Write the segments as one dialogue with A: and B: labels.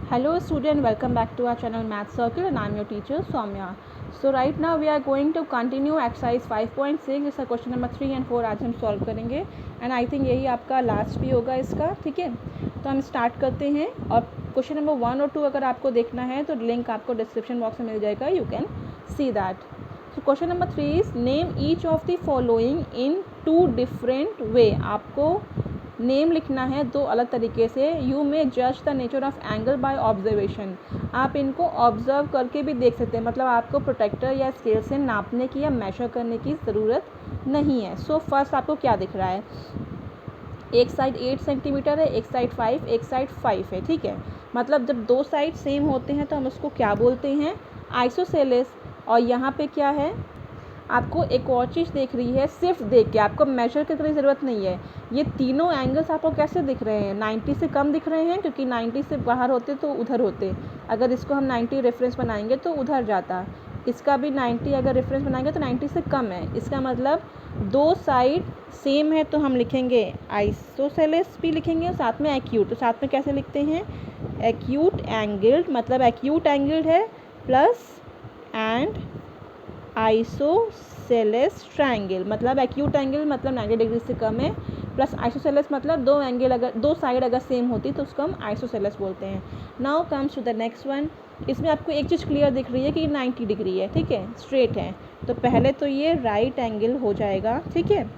A: Hello student, welcome back to our channel Math Circle and I am your teacher Soumya. So right now we are going to continue exercise 5.6 जिसका question number 3 और 4 आज हम solve करेंगे and I think यही आपका last भी होगा इसका. ठीक है, तो हम स्टार्ट करते हैं. और क्वेश्चन नंबर 1 और 2 अगर आपको देखना है तो लिंक आपको डिस्क्रिप्शन बॉक्स में मिल जाएगा, you can see that. So question number 3 is name each of the following in 2 different way. आपको नेम लिखना है दो अलग तरीके से. यू मे जज the nature of angle by observation. आप इनको ऑब्जर्व करके भी देख सकते हैं, मतलब आपको प्रोटेक्टर या स्केल से नापने की या मेजर करने की ज़रूरत नहीं है. सो फर्स्ट आपको क्या दिख रहा है, एक साइड 8 सेंटीमीटर है, एक साइड 5, एक साइड 5 है. ठीक है, मतलब जब दो साइड सेम होते हैं तो हम उसको क्या बोलते हैं, आइसोसेलेस. और यहाँ पे क्या है, आपको एक और चीज़ देख रही है, सिर्फ देख के आपको मेजर करने की ज़रूरत नहीं है. ये तीनों एंगल्स आपको कैसे दिख रहे हैं, 90 से कम दिख रहे हैं, क्योंकि 90 से बाहर होते तो उधर होते. अगर इसको हम 90 रेफरेंस बनाएंगे तो उधर जाता. इसका भी 90 अगर रेफरेंस बनाएंगे तो 90 से कम है. इसका मतलब दो साइड सेम है तो हम लिखेंगे आइसोसेलेस भी लिखेंगे और साथ में एक्यूट. तो साथ में कैसे लिखते हैं, एक्यूट एंगल्ड, मतलब एक्यूट एंगल्ड है प्लस एंड आइसोसेलेस ट्रायंगल, मतलब एक्यूट एंगल मतलब 90 डिग्री से कम है, प्लस आइसोसेलेस मतलब दो एंगल अगर दो साइड अगर सेम होती तो उसको हम आइसोसेलेस बोलते हैं. Now comes to the next one. इसमें आपको एक चीज़ क्लियर दिख रही है कि 90 डिग्री है. ठीक है, स्ट्रेट है, तो पहले तो ये राइट एंगल हो जाएगा. ठीक है,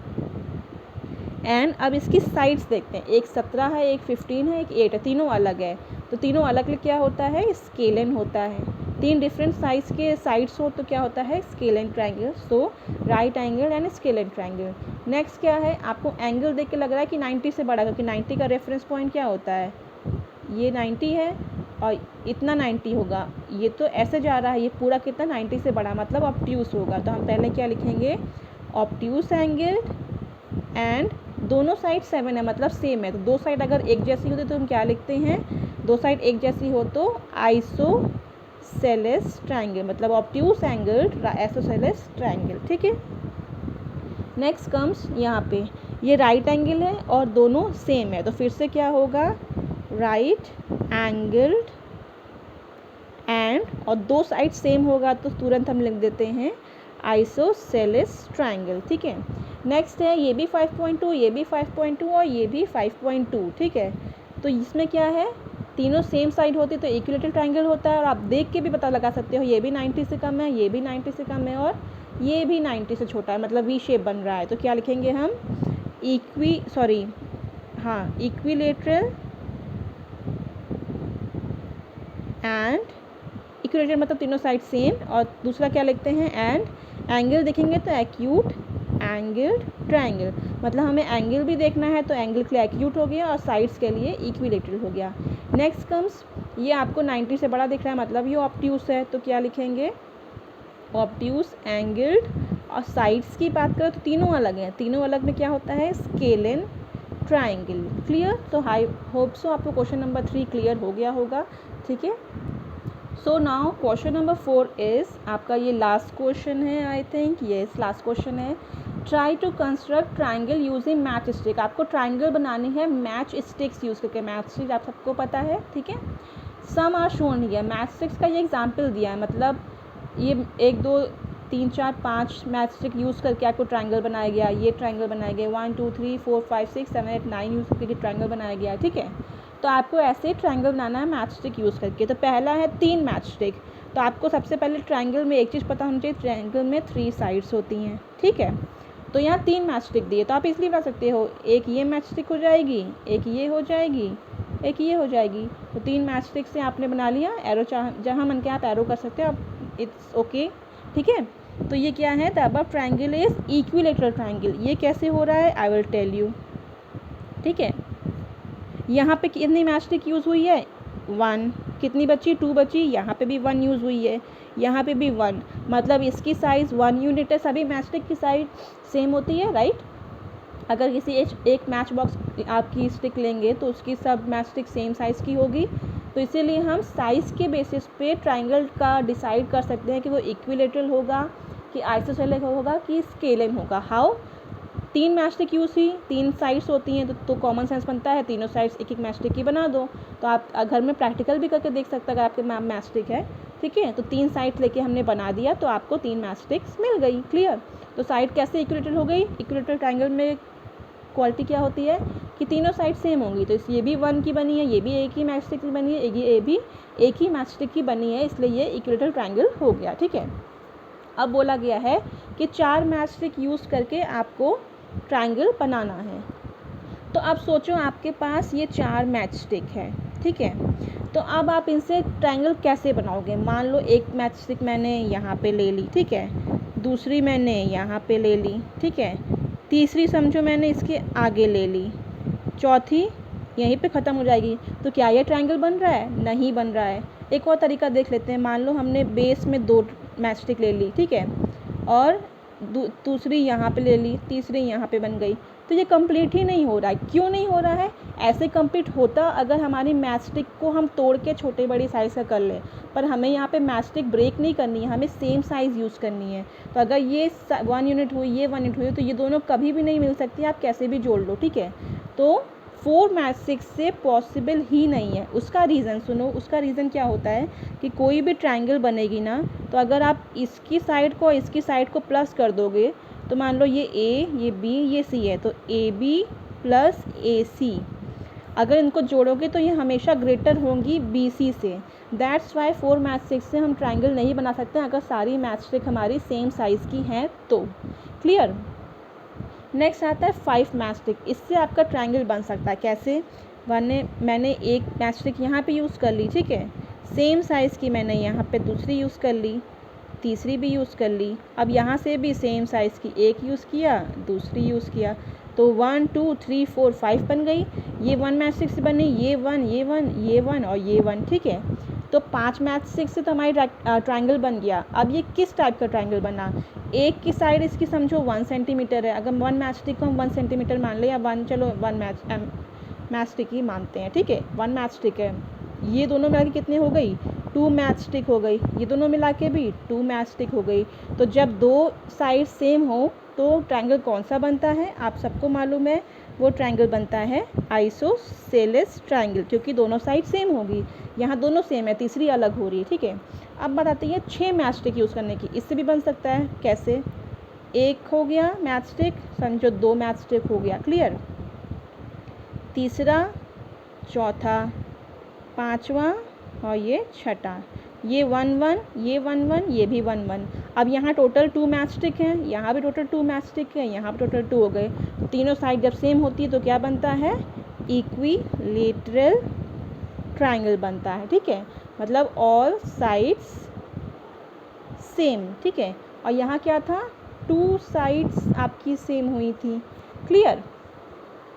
A: एंड अब इसकी साइड्स देखते हैं, एक 17 है, एक 15 है, एक 8 है, तीनों अलग है. तो तीनों अलग क्या होता है, स्केलन होता है. तीन डिफरेंट साइज के साइड्स हो तो क्या होता है, scalene triangle. So right angle and scalene triangle. Next क्या है, आपको एंगल देख के लग रहा है कि 90 से बड़ा, क्योंकि 90 का रेफरेंस पॉइंट क्या होता है, ये 90 है और इतना 90 होगा. ये तो ऐसे जा रहा है, ये पूरा कितना 90 से बड़ा, मतलब ऑब्ट्यूस होगा. तो हम पहले क्या लिखेंगे, ऑब्ट्यूस एंगल एंड दोनों साइड 7 है, मतलब सेम है. तो दो साइड अगर एक जैसी होती तो हम क्या लिखते हैं, दो साइड एक जैसी हो तो आइसोसेलेस ट्रायंगल, मतलब ऑब्ट्यूस एंगल आइसोसेलेस ट्रायंगल. ठीक है, नेक्स्ट कम्स यहाँ पे ये राइट एंगल है और दोनों सेम है, तो फिर से क्या होगा, राइट एंगल्ड एंड और दो साइड सेम होगा तो तुरंत हम लिख देते हैं आइसोसेलेस ट्रायंगल. ठीक है, नेक्स्ट है ये भी 5.2, ये भी 5.2 और ये भी 5.2. ठीक है, तो इसमें क्या है, तीनों सेम साइड होती तो इक्विलेटरल ट्रायंगल होता है. और आप देख के भी पता लगा सकते हो, ये भी 90 से कम है, ये भी 90 से कम है और ये भी 90 से छोटा है, मतलब वी शेप बन रहा है. तो क्या लिखेंगे हम, इक्विलेटरल एंड इक्विलेटरल मतलब तीनों साइड सेम. और दूसरा क्या लिखते हैं, एंड एंगल देखेंगे तो एक्यूट एंगल ट्रायंगल, मतलब हमें एंगल भी देखना है तो एंगल के लिए एक्यूट हो गया और साइड्स के लिए इक्विलेटरल हो गया. नेक्स्ट कम्स, ये आपको 90 से बड़ा दिख रहा है, मतलब ये ऑब्ट्यूस है, तो क्या लिखेंगे, ऑब्ट्यूस एंगल्ड. और साइड्स की बात करें तो तीनों अलग हैं, तीनों अलग में क्या होता है, स्केलन ट्रायंगल. क्लियर, तो आई होप सो आपको क्वेश्चन नंबर 3 क्लियर हो गया होगा. ठीक है, so now question number 4 is आपका ये लास्ट क्वेश्चन है, I think yes last question है. Try to construct triangle using match stick. आपको ट्राइंगल बनानी है मैच स्टिक्स यूज़ करके. मैच स्टिक आप सबको पता है. ठीक है, some are shown here. Match sticks का ये एग्जाम्पल दिया है, मतलब ये 1 2 3 4 5 मैच स्टिक यूज़ करके आपको ट्राइंगल बनाया गया, ये ट्राइंगल बनाया गया, 1 2 3 4 5 6 7 8 9 यूज़ करके ट्राइंगल बनाया गया. ठीक है, तो आपको ऐसे ट्रायंगल बनाना है मैच स्टिक यूज़ करके. तो पहला है 3 मैच स्टिक. तो आपको सबसे पहले ट्रायंगल में एक चीज़ पता होनी चाहिए, ट्रायंगल में 3 साइड्स होती हैं. ठीक है, तो यहाँ 3 मैच स्टिक दिए, तो आप इसलिए बना सकते हो, एक ये मैच स्टिक हो जाएगी, एक ये हो जाएगी, एक ये हो जाएगी. तो 3 मैच स्टिक से आपने बना लिया. एरो जहाँ मन के आप एरो कर सकते हो, आप इट्स ओके. ठीक है, तो ये क्या है, the above triangle is equilateral triangle. ये कैसे हो रहा है, आई विल टेल यू. ठीक है, यहाँ पे कितनी मैच स्टिक यूज़ हुई है, 1. कितनी बची, 2 बची. यहाँ पे भी 1 यूज़ हुई है, यहाँ पे भी 1, मतलब इसकी साइज़ 1 यूनिट है. सभी मैच स्टिक की साइज सेम होती है, राइट. अगर किसी एक मैच बॉक्स आपकी स्टिक लेंगे तो उसकी सब मैच स्टिक सेम साइज़ की होगी. तो इसीलिए हम साइज़ के बेसिस पे ट्राइंगल का डिसाइड कर सकते हैं कि वो इक्विलेटरल होगा, कि आइसोसेलेस होगा, कि स्केलन होगा. हाउ, 3 मैच स्टिक यूज़ हुई, 3 साइड्स होती हैं तो कॉमन सेंस बनता है तीनों साइड्स एक एक मैच स्टिक की बना दो। तो आप घर में प्रैक्टिकल भी करके देख सकते हैं अगर आपके मैच स्टिक है, ठीक है। तो 3 साइड्स लेके हमने बना दिया तो आपको 3 मैच स्टिक्स मिल गई। क्लियर। तो साइड कैसे इक्विलेटरल हो गई? इक्विलेटरल ट्रायंगल में क्वालिटी क्या होती है कि तीनों साइड सेम होंगी। तो ये भी 1 की बनी है, ये भी एक ही मैच स्टिक की बनी है, ये भी एक ही मैच स्टिक की बनी है, इसलिए ये इक्विलेटरल ट्रायंगल हो गया। ठीक है। अब बोला गया है कि 4 मैच स्टिक यूज़ करके आपको ट्रायंगल बनाना है। तो अब सोचो आपके पास ये 4 मैच स्टिक है, ठीक है। तो अब आप इनसे ट्रायंगल कैसे बनाओगे? मान लो एक मैच स्टिक मैंने यहाँ पे ले ली, ठीक है, दूसरी मैंने यहाँ पे ले ली, ठीक है, तीसरी समझो मैंने इसके आगे ले ली, चौथी यहीं पे ख़त्म हो जाएगी। तो क्या ये ट्रायंगल बन रहा है? नहीं बन रहा है। एक और तरीका देख लेते हैं। मान लो हमने बेस में 2 मैच स्टिक ले ली, ठीक है, और दूसरी यहाँ पे ले ली, तीसरी यहाँ पे बन गई। तो ये कंप्लीट ही नहीं हो रहा है। क्यों नहीं हो रहा है? ऐसे कंप्लीट होता अगर हमारी मैच स्टिक को हम तोड़ के छोटे बड़ी साइज़ का कर लें, पर हमें यहाँ पे मैच स्टिक ब्रेक नहीं करनी है, हमें सेम साइज़ यूज़ करनी है। तो अगर ये 1 यूनिट हुई, ये 1 यूनिट हुई, तो ये दोनों कभी भी नहीं मिल सकती, आप कैसे भी जोड़ लो, ठीक है। तो 4 मैच स्टिक से पॉसिबल ही नहीं है। उसका रीज़न सुनो, उसका रीज़न क्या होता है कि कोई भी ट्रायंगल बनेगी ना, तो अगर आप इसकी साइड को इसकी साइड को प्लस कर दोगे, तो मान लो ये ए, ये बी, ये सी है, तो ए बी प्लस ए सी, अगर इनको जोड़ोगे तो ये हमेशा ग्रेटर होंगी बी सी से। दैट्स वाई 4 मैच स्टिक से हम ट्रायंगल नहीं बना सकते अगर सारी मैच स्टिक हमारी सेम साइज़ की हैं तो। क्लियर। नेक्स्ट आता है 5 मैच स्टिक। इससे आपका ट्रायंगल बन सकता है। कैसे? मैंने एक मैच स्टिक यहाँ पे यूज़ कर ली, ठीक है, सेम साइज़ की मैंने यहाँ पे दूसरी यूज़ कर ली, तीसरी भी यूज़ कर ली, अब यहाँ से भी सेम साइज़ की एक यूज़ किया, दूसरी यूज़ किया, तो 1 2 3 4 5 बन गई। ये 1 मैच स्टिक से बनी, ये 1 ये 1 ये 1 और ये 1, ठीक है। तो 5 मैच स्टिक से तो हमारी ट्रायंगल बन गया। अब ये किस टाइप का ट्रायंगल बना? एक की साइड इसकी समझो 1 सेंटीमीटर है, अगर 1 मैच स्टिक को हम 1 सेंटीमीटर मान लें, या 1 चलो 1 मैच स्टिक ही मानते हैं, ठीक है, 1 मैच स्टिक है। ये दोनों मिला के कितनी हो गई? 2 मैच स्टिक हो गई। ये दोनों मिला के भी 2 मैच स्टिक हो गई। तो जब 2 साइड सेम हो तो ट्रायंगल कौन सा बनता है? आप सबको मालूम है, वो ट्रायंगल बनता है आइसोसेलेस ट्रायंगल, क्योंकि दोनों साइड सेम होगी। यहाँ दोनों सेम है, तीसरी अलग हो रही है, ठीक है। अब बात आती है 6 मैच स्टिक यूज़ करने की। इससे भी बन सकता है। कैसे? एक हो गया मैच स्टिक, समझो 2 मैच स्टिक हो गया। क्लियर। तीसरा, चौथा, पाँचवा और ये छठा, ये 1 1, ये 1 1, ये भी 1 1। अब यहाँ टोटल 2 मैच स्टिक हैं, यहाँ भी टोटल 2 मैच स्टिक है, यहाँ भी टोटल 2 हो गए। तो तीनों साइड जब सेम होती है तो क्या बनता है? इक्विलेटरल ट्रायंगल बनता है, ठीक है, मतलब ऑल साइड्स सेम, ठीक है। और यहाँ क्या था? 2 साइड्स आपकी सेम हुई थी। क्लियर।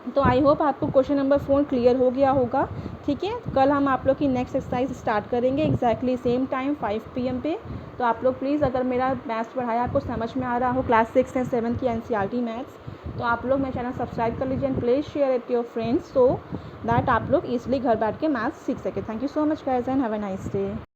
A: तो आई होप आपको क्वेश्चन नंबर 4 क्लियर हो गया होगा, ठीक है। कल हम आप लोग की नेक्स्ट एक्सरसाइज स्टार्ट करेंगे एग्जैक्टली सेम टाइम 5 PM पे। तो आप लोग प्लीज़, अगर मेरा मैथ्स पढ़ाया आपको समझ में आ रहा हो, क्लास 6 एंड 7 की NCERT मैथ्स, तो आप लोग मेरा चैनल सब्सक्राइब कर लीजिए and please share it your friends, so that आप लोग ईजिली घर बैठ के मैथ्स सीख सके। Thank you so much guys and have a nice day.